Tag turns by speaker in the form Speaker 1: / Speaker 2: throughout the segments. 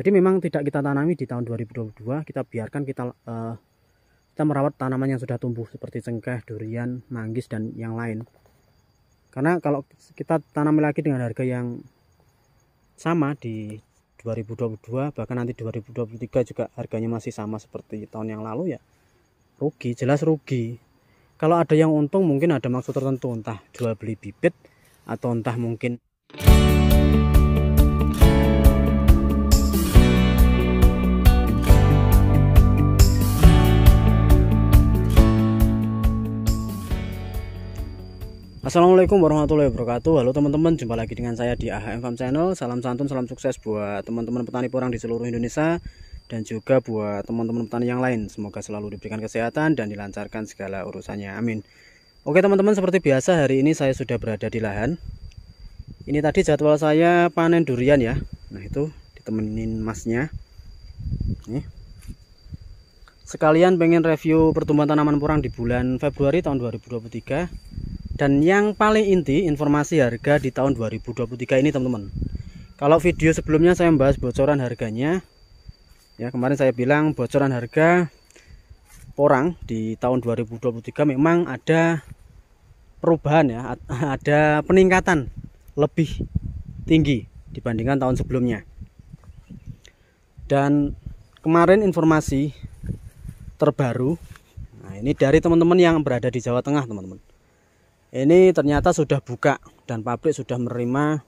Speaker 1: Jadi memang tidak kita tanami di tahun 2022, kita biarkan kita merawat tanaman yang sudah tumbuh seperti cengkeh, durian, manggis dan yang lain. Karena kalau kita tanami lagi dengan harga yang sama di 2022, bahkan nanti 2023 juga harganya masih sama seperti tahun yang lalu, ya rugi, jelas rugi. Kalau ada yang untung mungkin ada maksud tertentu, entah jual beli bibit atau entah mungkin Assalamualaikum warahmatullahi wabarakatuh. Halo teman-teman, jumpa lagi dengan saya di AHM Farm Channel. Salam santun, salam sukses buat teman-teman petani porang di seluruh Indonesia dan juga buat teman-teman petani yang lain. Semoga selalu diberikan kesehatan dan dilancarkan segala urusannya, amin. Oke teman-teman, seperti biasa hari ini saya sudah berada di lahan. Ini tadi jadwal saya panen durian ya. Nah itu ditemenin masnya. Nih. Sekalian pengen review pertumbuhan tanaman porang di bulan Februari tahun 2023. Dan yang paling inti informasi harga di tahun 2023 ini teman-teman. Kalau video sebelumnya saya membahas bocoran harganya, ya kemarin saya bilang bocoran harga porang di tahun 2023 memang ada perubahan ya, ada peningkatan lebih tinggi dibandingkan tahun sebelumnya. Dan kemarin informasi terbaru, nah ini dari teman-teman yang berada di Jawa Tengah teman-teman. Ini ternyata sudah buka dan pabrik sudah menerima,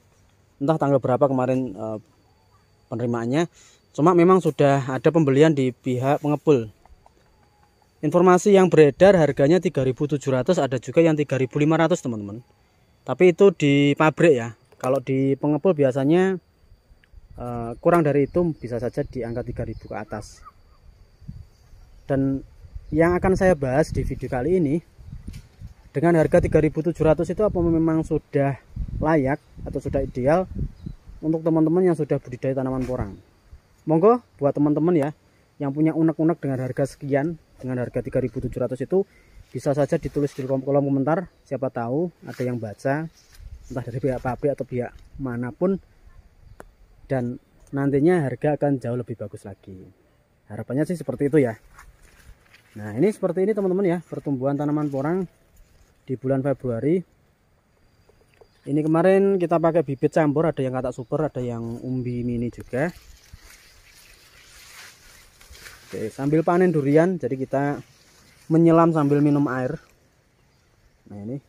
Speaker 1: entah tanggal berapa kemarin penerimaannya. Cuma memang sudah ada pembelian di pihak pengepul. Informasi yang beredar harganya 3.700, ada juga yang 3.500 teman-teman. Tapi itu di pabrik ya. Kalau di pengepul biasanya kurang dari itu, bisa saja di angka 3.000 ke atas. Dan yang akan saya bahas di video kali ini, dengan harga 3.700 itu apa memang sudah layak atau sudah ideal untuk teman-teman yang sudah budidaya tanaman porang. Monggo buat teman-teman ya yang punya unek-unek dengan harga sekian, dengan harga 3.700 itu bisa saja ditulis di kolom komentar. Siapa tahu ada yang baca, entah dari pihak pabrik atau pihak manapun, dan nantinya harga akan jauh lebih bagus lagi. Harapannya sih seperti itu ya. Nah ini seperti ini teman-teman ya, pertumbuhan tanaman porang di bulan Februari. Ini kemarin kita pakai bibit campur, ada yang katak super, ada yang umbi mini juga. Oke, sambil panen durian, jadi kita menyelam sambil minum air. Nah ini,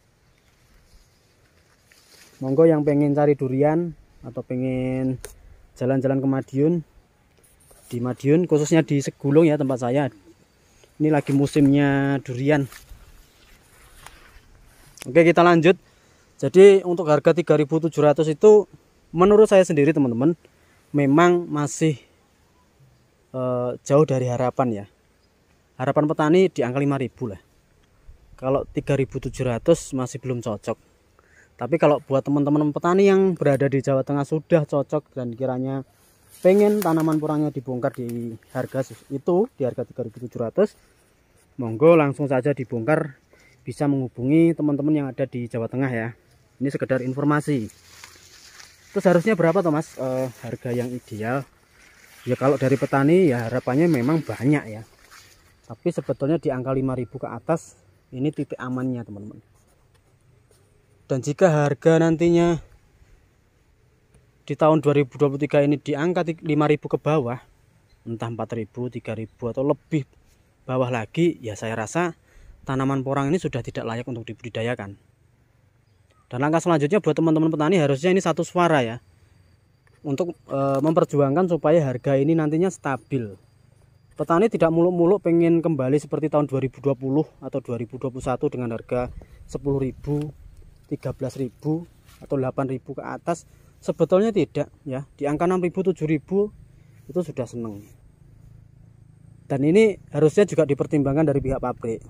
Speaker 1: monggo yang pengen cari durian atau pengen jalan-jalan ke Madiun, di Madiun khususnya di Segulung ya tempat saya. Ini lagi musimnya durian. Oke, kita lanjut. Jadi untuk harga 3.700 itu menurut saya sendiri teman-teman memang masih jauh dari harapan ya. Harapan petani di angka 5.000 lah. Kalau 3.700 masih belum cocok. Tapi kalau buat teman-teman petani yang berada di Jawa Tengah sudah cocok dan kiranya pengen tanaman porangnya dibongkar di harga itu, di harga 3.700, monggo langsung saja dibongkar. Bisa menghubungi teman-teman yang ada di Jawa Tengah ya. Ini sekedar informasi. Terus harusnya berapa Mas harga yang ideal? Ya kalau dari petani ya harapannya memang banyak ya. Tapi sebetulnya di angka 5.000 ke atas ini titik amannya teman-teman. Dan jika harga nantinya di tahun 2023 ini di angka 5.000 ke bawah, entah 4.000, 3.000 atau lebih bawah lagi, ya saya rasa tanaman porang ini sudah tidak layak untuk dibudidayakan. Dan langkah selanjutnya buat teman-teman petani harusnya ini satu suara ya, untuk memperjuangkan supaya harga ini nantinya stabil. Petani tidak muluk-muluk pengen kembali seperti tahun 2020 atau 2021 dengan harga 10.000, 13.000 atau 8.000 ke atas. Sebetulnya tidak ya, di angka 6.000, 7.000 itu sudah seneng. Dan ini harusnya juga dipertimbangkan dari pihak pabrik.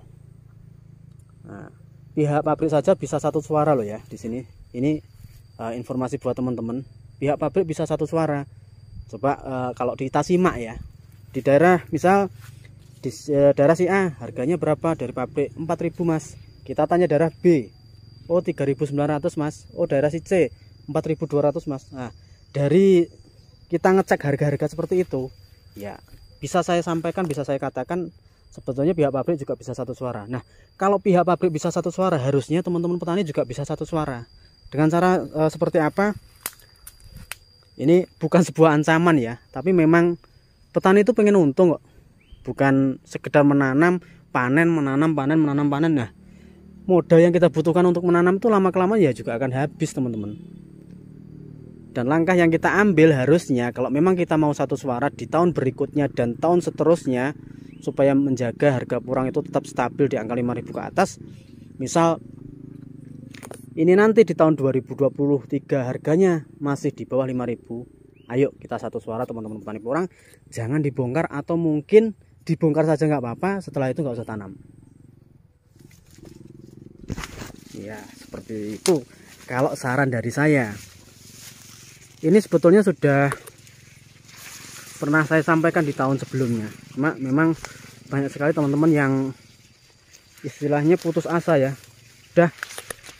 Speaker 1: Nah, pihak pabrik saja bisa satu suara loh ya di sini. Ini informasi buat teman-teman. Pihak pabrik bisa satu suara. Coba kalau kita simak ya. Di daerah misal di daerah si A harganya berapa dari pabrik? 4.000 Mas. Kita tanya daerah B. Oh 3.900 Mas. Oh daerah si C 4.200 Mas. Nah, dari kita ngecek harga-harga seperti itu, ya bisa saya sampaikan, bisa saya katakan sebetulnya pihak pabrik juga bisa satu suara. Nah, kalau pihak pabrik bisa satu suara, harusnya teman-teman petani juga bisa satu suara. Dengan cara seperti apa? Ini bukan sebuah ancaman ya, tapi memang petani itu pengen untung kok. Bukan sekedar menanam, panen, menanam, panen, menanam, panen. Nah, modal yang kita butuhkan untuk menanam itu lama-kelamaan ya juga akan habis, teman-teman. Dan langkah yang kita ambil harusnya kalau memang kita mau satu suara di tahun berikutnya dan tahun seterusnya, supaya menjaga harga purang itu tetap stabil di angka 5.000 ke atas. Misal ini nanti di tahun 2023 harganya masih di bawah 5.000, ayo kita satu suara teman-teman petani purang, jangan dibongkar, atau mungkin dibongkar saja nggak apa-apa, setelah itu nggak usah tanam. Ya seperti itu kalau saran dari saya. Ini sebetulnya sudah pernah saya sampaikan di tahun sebelumnya, cuma memang banyak sekali teman-teman yang istilahnya putus asa ya. Udah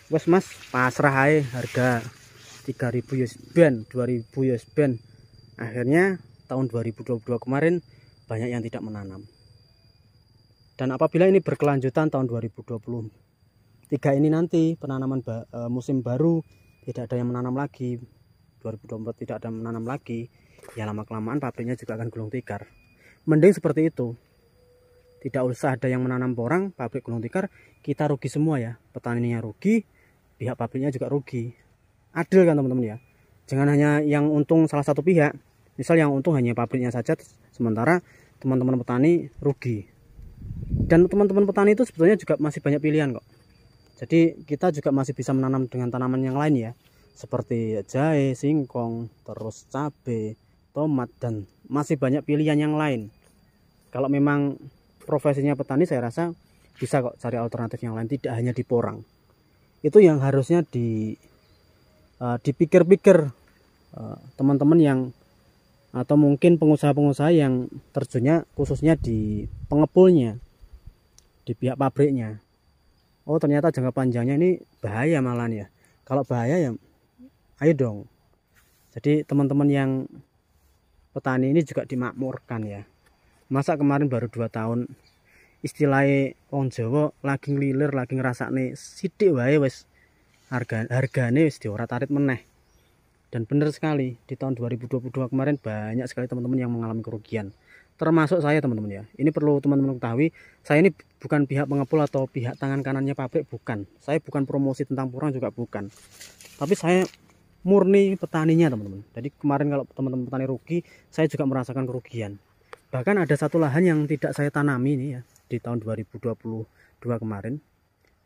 Speaker 1: wes mas, pasrah aja harga 3.000 US band, 2.000 US band. Akhirnya tahun 2022 kemarin banyak yang tidak menanam. Dan apabila ini berkelanjutan tahun 2023 ini nanti penanaman musim baru tidak ada yang menanam lagi, 2024 tidak ada menanam lagi, ya lama kelamaan pabriknya juga akan gulung tikar. Mending seperti itu, tidak usah ada yang menanam porang, pabrik gulung tikar, kita rugi semua ya. Petaninya rugi, pihak pabriknya juga rugi. Adil kan teman-teman ya. Jangan hanya yang untung salah satu pihak. Misal yang untung hanya pabriknya saja, sementara teman-teman petani rugi. Dan teman-teman petani itu sebetulnya juga masih banyak pilihan kok. Jadi kita juga masih bisa menanam dengan tanaman yang lain ya, seperti jahe, singkong, terus cabai, tomat, dan masih banyak pilihan yang lain. Kalau memang profesinya petani, saya rasa bisa kok cari alternatif yang lain, tidak hanya di porang. Itu yang harusnya dipikir-pikir teman-teman yang, atau mungkin pengusaha-pengusaha yang terjunnya khususnya di pengepulnya, di pihak pabriknya. Oh ternyata jangka panjangnya ini bahaya malah ya. Kalau bahaya ya ayo dong. Jadi teman-teman yang petani ini juga dimakmurkan ya. Masa kemarin baru 2 tahun istilahnya wong Jawa lagi ngelilir, lagi ngrasakne sithik wae wis hargane wis diorat-arit meneh. Dan benar sekali di tahun 2022 kemarin banyak sekali teman-teman yang mengalami kerugian. Termasuk saya teman-teman ya. Ini perlu teman-teman ketahui, saya ini bukan pihak pengepul atau pihak tangan kanannya pabrik, bukan. Saya bukan promosi tentang porang juga bukan. Tapi saya murni petaninya teman-teman. Jadi kemarin kalau teman-teman petani rugi, saya juga merasakan kerugian. Bahkan ada satu lahan yang tidak saya tanami ini ya di tahun 2022 kemarin.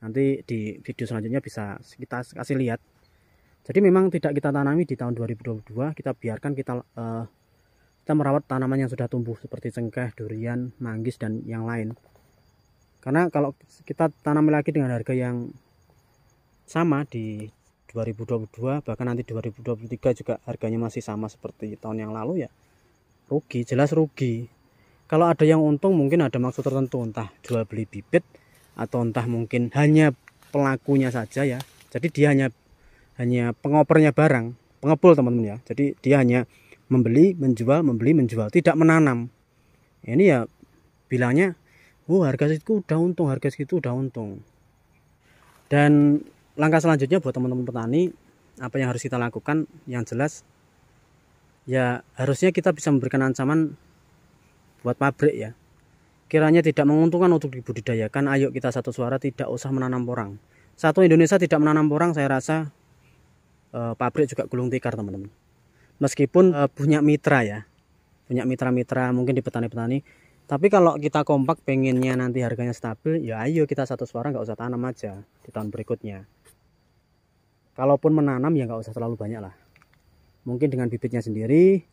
Speaker 1: Nanti di video selanjutnya bisa kita kasih lihat. Jadi memang tidak kita tanami di tahun 2022, kita biarkan kita merawat tanaman yang sudah tumbuh seperti cengkeh, durian, manggis, dan yang lain. Karena kalau kita tanami lagi dengan harga yang sama di 2022, bahkan nanti 2023 juga harganya masih sama seperti tahun yang lalu, ya rugi, jelas rugi. Kalau ada yang untung mungkin ada maksud tertentu, entah jual beli bibit atau entah mungkin hanya pelakunya saja ya. Jadi dia hanya pengopernya barang, pengepul teman-teman ya. Jadi dia hanya membeli, menjual, tidak menanam. Ini ya bilangnya, oh harga segitu udah untung, harga segitu udah untung. Dan langkah selanjutnya buat teman-teman petani, apa yang harus kita lakukan? Yang jelas ya harusnya kita bisa memberikan ancaman buat pabrik ya. Kiranya tidak menguntungkan untuk dibudidayakan, ayo kita satu suara, tidak usah menanam porang. Satu Indonesia tidak menanam porang, saya rasa pabrik juga gulung tikar teman-teman. Meskipun punya mitra ya, punya mitra-mitra mungkin di petani-petani. Tapi kalau kita kompak pengennya nanti harganya stabil, ya ayo kita satu suara, nggak usah tanam aja di tahun berikutnya. Kalaupun menanam ya nggak usah terlalu banyak lah. Mungkin dengan bibitnya sendiri,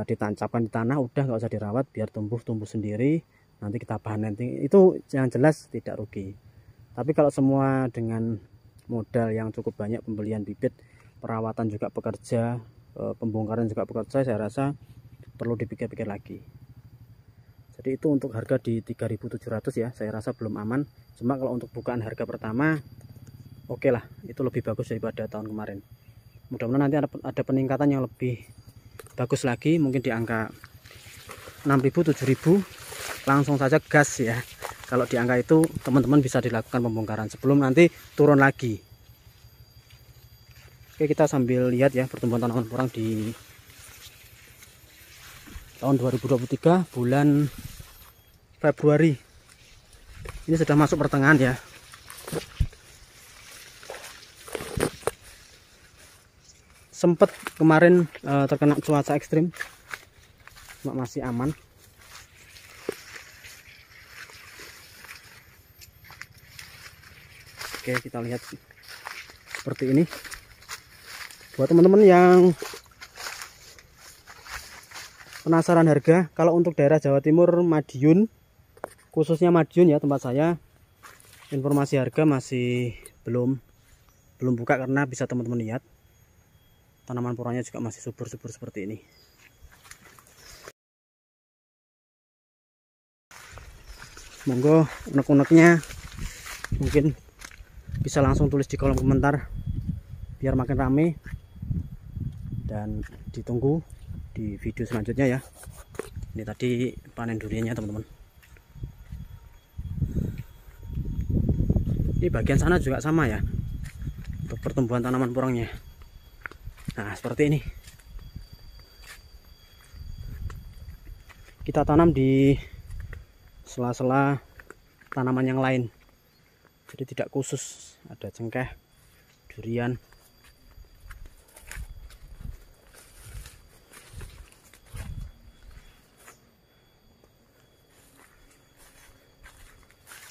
Speaker 1: ditancapkan di tanah, udah nggak usah dirawat, biar tumbuh sendiri. Nanti kita panen, itu yang jelas tidak rugi. Tapi kalau semua dengan modal yang cukup banyak, pembelian bibit, perawatan juga pekerja, pembongkaran juga pekerja, saya rasa perlu dipikir-pikir lagi. Jadi itu untuk harga di 3.700 ya, saya rasa belum aman. Cuma kalau untuk bukaan harga pertama, oke lah, itu lebih bagus daripada tahun kemarin. Mudah-mudahan nanti ada peningkatan yang lebih bagus lagi, mungkin di angka 6.000 7.000 langsung saja gas ya. Kalau di angka itu teman-teman bisa dilakukan pembongkaran sebelum nanti turun lagi. Oke, kita sambil lihat ya pertumbuhan tanaman porang di tahun 2023 bulan Februari. Ini sudah masuk pertengahan ya. Sempat kemarin terkena cuaca ekstrim, cuma masih aman. Oke, kita lihat seperti ini. Buat teman-teman yang penasaran harga, kalau untuk daerah Jawa Timur, Madiun, khususnya Madiun ya tempat saya, informasi harga masih belum buka karena bisa teman-teman lihat tanaman porangnya juga masih subur-subur seperti ini. Monggo unek-uneknya mungkin bisa langsung tulis di kolom komentar biar makin rame, dan ditunggu di video selanjutnya ya. Ini tadi panen duriannya teman-teman. Ini bagian sana juga sama ya untuk pertumbuhan tanaman porangnya. Nah seperti ini. Kita tanam di sela-sela tanaman yang lain, jadi tidak khusus. Ada cengkeh, durian.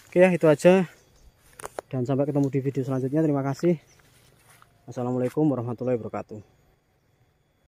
Speaker 1: Oke ya, itu aja, dan sampai ketemu di video selanjutnya. Terima kasih. Assalamualaikum warahmatullahi wabarakatuh.